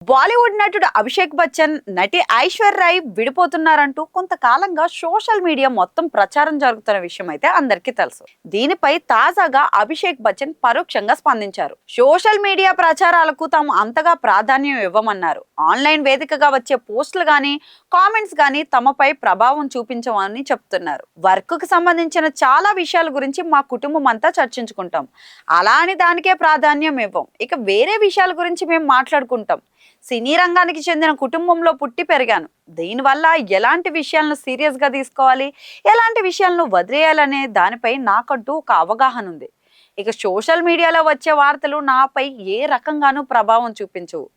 బాలీవుడ్ నటుడు అభిషేక్ బచ్చన్, నటి ఐశ్వర్య రాయ్ విడిపోతున్నారంటూ కొంతకాలంగా సోషల్ మీడియా మొత్తం ప్రచారం జరుగుతున్న విషయం అయితే అందరికీ తెలుసు. దీనిపై తాజాగా అభిషేక్ బచ్చన్ పరోక్షంగా స్పందించారు. సోషల్ మీడియా ప్రచారాలకు తాము అంతగా ప్రాధాన్యం ఇవ్వమన్నారు. ఆన్లైన్ వేదికగా వచ్చే పోస్టులు గానీ, కామెంట్స్ గానీ తమపై ప్రభావం చూపించమని చెప్తున్నారు. వర్క్ కు సంబంధించిన చాలా విషయాల గురించి మా కుటుంబం అంతా చర్చించుకుంటాం. అలా అని దానికే ప్రాధాన్యం ఇవ్వం. ఇక వేరే విషయాల గురించి మేము మాట్లాడుకుంటాం. సినీ రంగానికి చెందిన కుటుంబంలో పుట్టి పెరిగాను. దీనివల్ల ఎలాంటి విషయాలను సీరియస్ గా తీసుకోవాలి, ఎలాంటి విషయాలను వదిలేయాలనే దానిపై నాకంటూ ఒక అవగాహన ఉంది. ఇక సోషల్ మీడియాలో వచ్చే వార్తలు నాపై ఏ రకంగానూ ప్రభావం చూపించవు.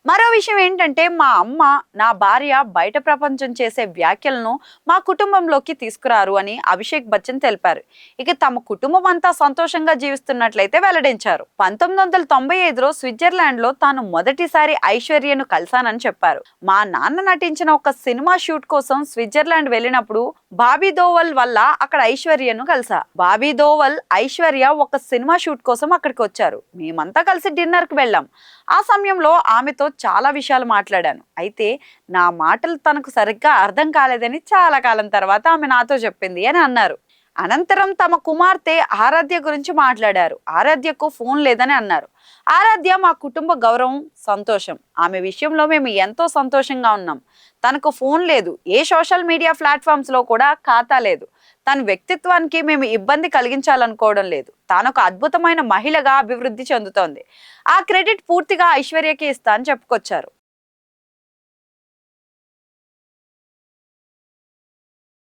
మరో విషయం ఏంటంటే, మా అమ్మ, నా భార్య బయట ప్రపంచం చేసే వ్యాఖ్యలను మా కుటుంబంలోకి తీసుకురారు అని అభిషేక్ బచ్చన్ తెలిపారు. ఇక తమ కుటుంబం అంతా సంతోషంగా జీవిస్తున్నట్లయితే వెల్లడించారు. 1995లో స్విట్జర్లాండ్ లో తాను మొదటిసారి ఐశ్వర్యను కలిశానని చెప్పారు. మా నాన్న నటించిన ఒక సినిమా షూట్ కోసం స్విట్జర్లాండ్ వెళ్ళినప్పుడు బాబీ దోవల్ వల్ల అక్కడ ఐశ్వర్యను కలిసా. బాబీ దోవల్, ఐశ్వర్య ఒక సినిమా షూట్ కోసం అక్కడికి వచ్చారు. మేమంతా కలిసి డిన్నర్ కి వెళ్ళాం. ఆ సమయంలో ఆమెతో చాలా విషయాలు మాట్లాడాను. అయితే నా మాటలు తనకు సరిగ్గా అర్థం కాలేదని చాలా కాలం తర్వాత ఆమె నాతో చెప్పింది అని అన్నారు. అనంతరం తమ కుమార్తె ఆరాధ్య గురించి మాట్లాడారు. ఆరాధ్యకు ఫోన్ లేదని అన్నారు. ఆరాధ్య మా కుటుంబ గౌరవం, సంతోషం. ఆమె విషయంలో మేము ఎంతో సంతోషంగా ఉన్నాం. తనకు ఫోన్ లేదు, ఏ సోషల్ మీడియా ప్లాట్ఫామ్స్ లో కూడా ఖాతా లేదు. తన వ్యక్తిత్వానికి మేము ఇబ్బంది కలిగించాలనుకోవడం లేదు. తాను ఒక అద్భుతమైన మహిళగా అభివృద్ధి చెందుతోంది. ఆ క్రెడిట్ పూర్తిగా ఐశ్వర్యకి ఇస్తా అని చెప్పుకొచ్చారు.